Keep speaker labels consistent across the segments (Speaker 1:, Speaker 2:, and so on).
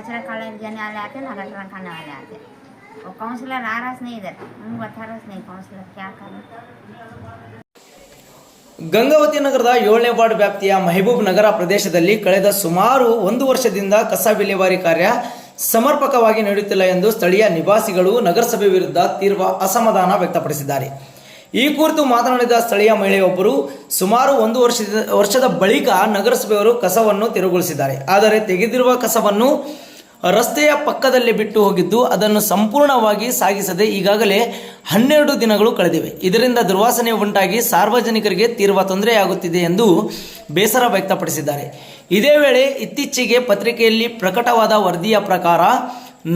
Speaker 1: कचरा काढायला ज्याने आले आते ना गटर खाने वाले आते और काउंसलर आ रहा नहीं इधर उनको बता रहा नहीं काउंसलर क्या करना।
Speaker 2: ಗಂಗಾವತಿ ನಗರದ 7ನೇ ವಾರ್ಡ್ ವ್ಯಾಪ್ತಿಯ ಮೆಹಬೂಬ್ ನಗರ ಪ್ರದೇಶದಲ್ಲಿ ಕಳೆದ ಸುಮಾರು 1 ವರ್ಷದಿಂದ ಕಸ ವಿಲೇವಾರಿ ಕಾರ್ಯ ಸಮರ್ಪಕವಾಗಿ ನಡೆಯುತ್ತಿಲ್ಲ ಎಂದು ಸ್ಥಳೀಯ ನಿವಾಸಿಗಳು ನಗರಸಭೆ ವಿರುದ್ಧ ತೀವ್ರ ಅಸಮಾಧಾನ ವ್ಯಕ್ತಪಡಿಸಿದ್ದಾರೆ. ಈ ಕುರಿತು ಮಾತನಾಡಿದ ಸ್ಥಳೀಯ ಮಹಿಳೆಯೊಬ್ಬರು, ಸುಮಾರು 1 ವರ್ಷದ ಬಳಿಕ ನಗರಸಭೆಯವರು ಕಸವನ್ನು ತೆರವುಗೊಳಿಸಿದ್ದಾರೆ. ಆದರೆ ತೆಗೆದಿರುವ ಕಸವನ್ನು ರಸ್ತೆಯ ಪಕ್ಕದಲ್ಲೇ ಬಿಟ್ಟು ಹೋಗಿದ್ದು ಅದನ್ನು ಸಂಪೂರ್ಣವಾಗಿ ಸಾಗಿಸದೆ ಈಗಾಗಲೇ 12 ದಿನಗಳು ಕಳೆದಿವೆ. ಇದರಿಂದ ದುರ್ವಾಸನೆ ಉಂಟಾಗಿ ಸಾರ್ವಜನಿಕರಿಗೆ ತೀವ್ರ ತೊಂದರೆಯಾಗುತ್ತಿದೆ ಎಂದು ಬೇಸರ ವ್ಯಕ್ತಪಡಿಸಿದ್ದಾರೆ. ಇದೇ ವೇಳೆ ಇತ್ತೀಚೆಗೆ ಪತ್ರಿಕೆಯಲ್ಲಿ ಪ್ರಕಟವಾದ ವರದಿಯ ಪ್ರಕಾರ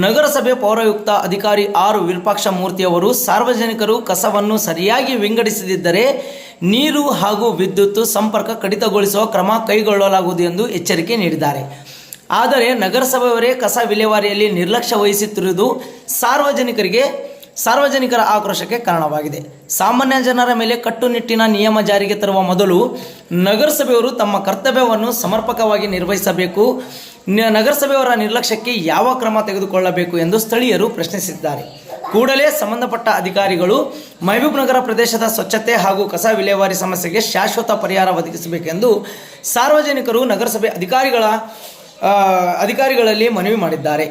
Speaker 2: ನಗರಸಭೆ ಪೌರಾಯುಕ್ತ ಅಧಿಕಾರಿ ಆರ್ ವಿರೂಪಾಕ್ಷ ಮೂರ್ತಿಯವರು ಸಾರ್ವಜನಿಕರು ಕಸವನ್ನು ಸರಿಯಾಗಿ ವಿಂಗಡಿಸದಿದ್ದರೆ ನೀರು ಹಾಗೂ ವಿದ್ಯುತ್ ಸಂಪರ್ಕ ಕಡಿತಗೊಳಿಸುವ ಕ್ರಮ ಕೈಗೊಳ್ಳಲಾಗುವುದು ಎಂದು ಎಚ್ಚರಿಕೆ ನೀಡಿದ್ದಾರೆ. ಆದರೆ ನಗರಸಭೆಯವರೇ ಕಸ ವಿಲೇವಾರಿಯಲ್ಲಿ ನಿರ್ಲಕ್ಷ್ಯ ವಹಿಸುತ್ತಿರುವುದು ಸಾರ್ವಜನಿಕರ ಆಕ್ರೋಶಕ್ಕೆ ಕಾರಣವಾಗಿದೆ. ಸಾಮಾನ್ಯ ಜನರ ಮೇಲೆ ಕಟ್ಟುನಿಟ್ಟಿನ ನಿಯಮ ಜಾರಿಗೆ ತರುವ ಮೊದಲು ನಗರಸಭೆಯವರು ತಮ್ಮ ಕರ್ತವ್ಯವನ್ನು ಸಮರ್ಪಕವಾಗಿ ನಿರ್ವಹಿಸಬೇಕು. ನಗರಸಭೆಯವರ ನಿರ್ಲಕ್ಷ್ಯಕ್ಕೆ ಯಾವ ಕ್ರಮ ತೆಗೆದುಕೊಳ್ಳಬೇಕು ಎಂದು ಸ್ಥಳೀಯರು ಪ್ರಶ್ನಿಸಿದ್ದಾರೆ. ಕೂಡಲೇ ಸಂಬಂಧಪಟ್ಟ ಅಧಿಕಾರಿಗಳು ಮೆಹಬೂಬ್ ನಗರ ಪ್ರದೇಶದ ಸ್ವಚ್ಛತೆ ಹಾಗೂ ಕಸ ವಿಲೇವಾರಿ ಸಮಸ್ಯೆಗೆ ಶಾಶ್ವತ ಪರಿಹಾರ ಒದಗಿಸಬೇಕೆಂದು ಸಾರ್ವಜನಿಕರು ನಗರಸಭೆ ಅಧಿಕಾರಿಗಳಲ್ಲಿ ಮನವಿ ಮಾಡಿದ್ದಾರೆ.